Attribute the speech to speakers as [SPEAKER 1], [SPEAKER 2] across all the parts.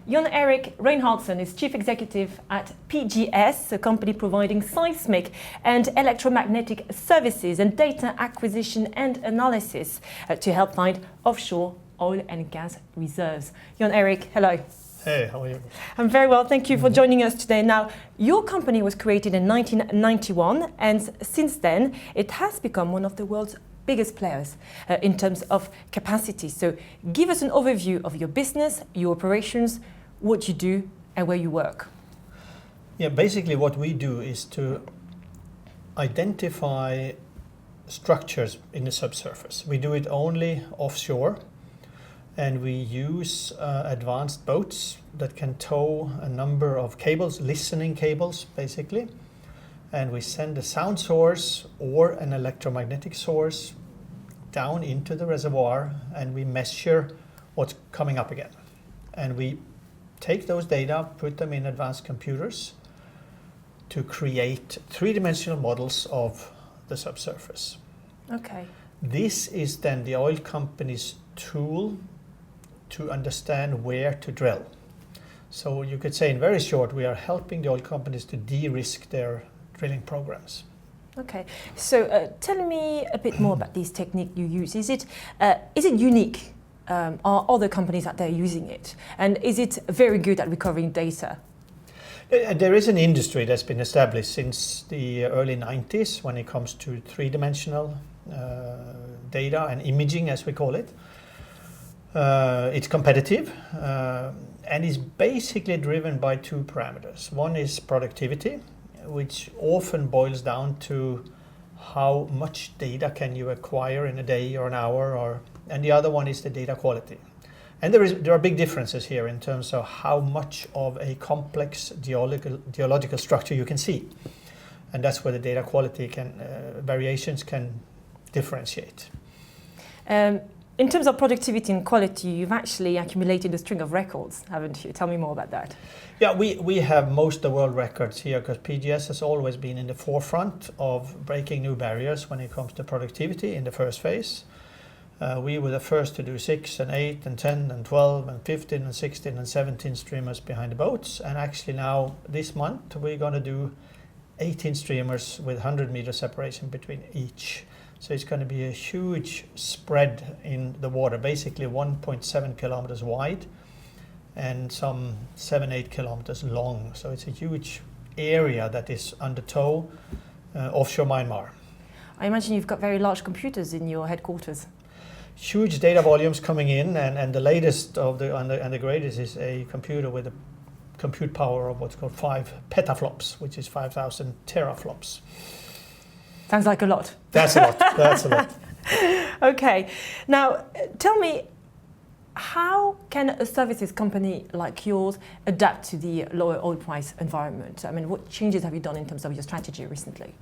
[SPEAKER 1] Jon Erik Reihnhardsen is Chief Executive at PGS, a company providing seismic and electromagnetic services and data acquisition and analysis to help find offshore oil and gas reserves. Jon Erik, hello.
[SPEAKER 2] Hey, how are you?
[SPEAKER 1] I'm very well, thank you for joining us today. Now, your company was created in 1991, and since then it has become one of the world's biggest players in terms of capacity. So give us an overview of your business, your operations, what you do and where you work.
[SPEAKER 2] Yeah, basically what we do is to identify structures in the subsurface. We do it only offshore, and we use advanced boats that can tow a number of cables, listening cables basically, and we send a sound source or an electromagnetic source down into the reservoir, and we measure what's coming up again. And we take those data, put them in advanced computers to create three-dimensional models of the subsurface.
[SPEAKER 1] Okay.
[SPEAKER 2] This is then the oil company's tool to understand where to drill. So you could say in very short, we are helping the oil companies to de-risk their drilling programs.
[SPEAKER 1] Okay, so tell me a bit more about this technique you use. Is it unique? Are other companies out there using it? And is it very good at recovering data?
[SPEAKER 2] There is an industry that's been established since the early 90s when it comes to three-dimensional data and imaging, as we call it. It's competitive and is basically driven by two parameters. One is productivity, which often boils down to how much data can you acquire in a day or an hour, and the other one is the data quality. And there are big differences here in terms of how much of a complex geological structure you can see. And that's where the data quality variations can differentiate.
[SPEAKER 1] In terms of productivity and quality, you've actually accumulated a string of records, haven't you? Tell me more about that.
[SPEAKER 2] Yeah, we have most of the world records here because PGS has always been in the forefront of breaking new barriers when it comes to productivity in the first phase. We were the first to do 6 and 8 and 10 and 12 and 15 and 16 and 17 streamers behind the boats. And actually now, this month, we're going to do 18 streamers with 100-meter separation between each. So it's going to be a huge spread in the water, basically 1.7 kilometers wide and some 7-8 kilometers long. So it's a huge area that is under tow offshore Myanmar.
[SPEAKER 1] I imagine you've got very large computers in your headquarters.
[SPEAKER 2] Huge data volumes coming in, and the latest and the greatest is a computer with a compute power of what's called 5 petaflops, which is 5,000 teraflops.
[SPEAKER 1] Sounds like a lot.
[SPEAKER 2] That's a lot. That's a lot.
[SPEAKER 1] Okay. Now, tell me, how can a services company like yours adapt to the lower oil price environment? I mean, what changes have you done in terms of your strategy recently?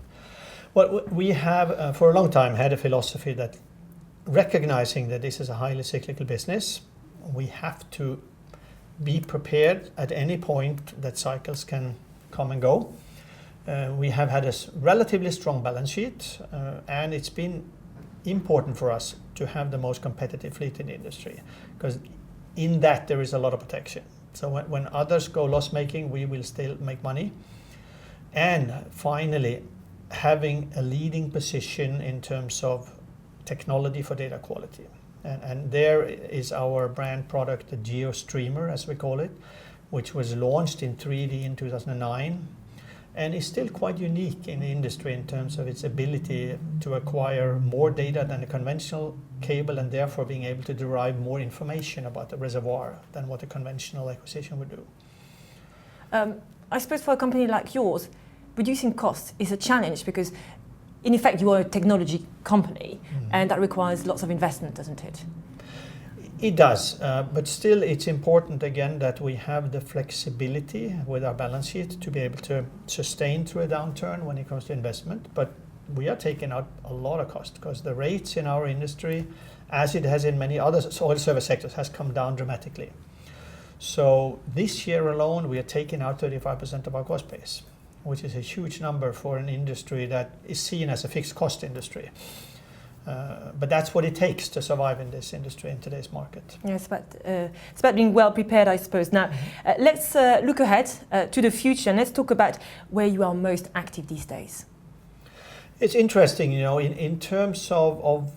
[SPEAKER 2] Well, we have for a long time had a philosophy that recognizing that this is a highly cyclical business, we have to be prepared at any point that cycles can come and go. We have had a relatively strong balance sheet, and it's been important for us to have the most competitive fleet in the industry, because in that there is a lot of protection. So when others go loss-making, we will still make money. And finally, having a leading position in terms of technology for data quality. And there is our brand product, the GeoStreamer, as we call it, which was launched in 3D in 2009. And is still quite unique in the industry in terms of its ability to acquire more data than a conventional cable, and therefore being able to derive more information about the reservoir than what a conventional acquisition would do.
[SPEAKER 1] I suppose for a company like yours, reducing costs is a challenge because in effect you are a technology company and that requires lots of investment, doesn't it?
[SPEAKER 2] It does, but still it's important again that we have the flexibility with our balance sheet to be able to sustain through a downturn when it comes to investment. But we are taking out a lot of cost because the rates in our industry, as it has in many other oil service sectors, has come down dramatically. So this year alone we are taking out 35% of our cost base, which is a huge number for an industry that is seen as a fixed cost industry. But that's what it takes to survive in this industry in today's market.
[SPEAKER 1] Yes, but it's about being well prepared, I suppose. Now, let's look ahead to the future, and let's talk about where you are most active these days.
[SPEAKER 2] It's interesting, you know, in terms of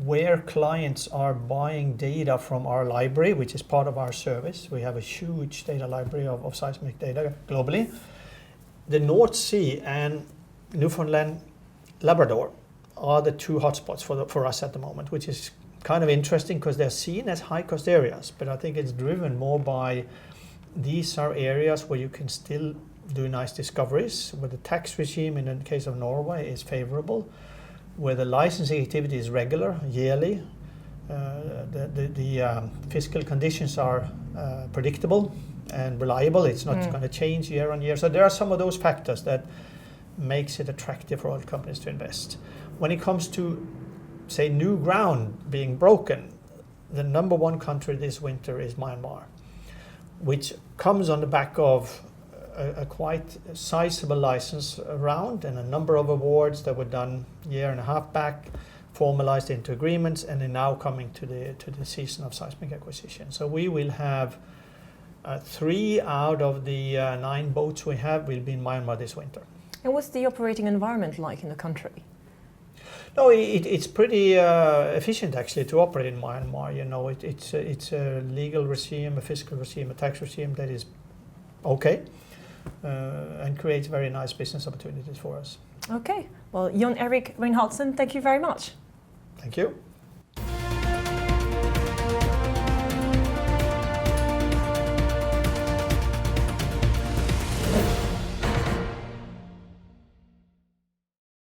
[SPEAKER 2] where clients are buying data from our library, which is part of our service. We have a huge data library of seismic data globally. The North Sea and Newfoundland, Labrador are the two hotspots for us at the moment, which is kind of interesting because they're seen as high-cost areas, but I think it's driven more by these are areas where you can still do nice discoveries, where the tax regime in the case of Norway is favorable, where the licensing activity is regular, yearly, the fiscal conditions are predictable and reliable. It's not going to change year on year. So there are some of those factors that makes it attractive for oil companies to invest. When it comes to, say, new ground being broken, the number one country this winter is Myanmar, which comes on the back of a quite sizable license round and a number of awards that were done a year and a half back, formalized into agreements, and are now coming to the season of seismic acquisition. So we will have 3 out of the 9 boats we have will be in Myanmar this winter.
[SPEAKER 1] And what's the operating environment like in the country?
[SPEAKER 2] No, it's pretty efficient actually to operate in Myanmar. You know, it's a legal regime, a fiscal regime, a tax regime that is okay. And creates very nice business opportunities for us.
[SPEAKER 1] Okay, well, Jon Erik Reihnhardsen, thank you very much.
[SPEAKER 2] Thank you.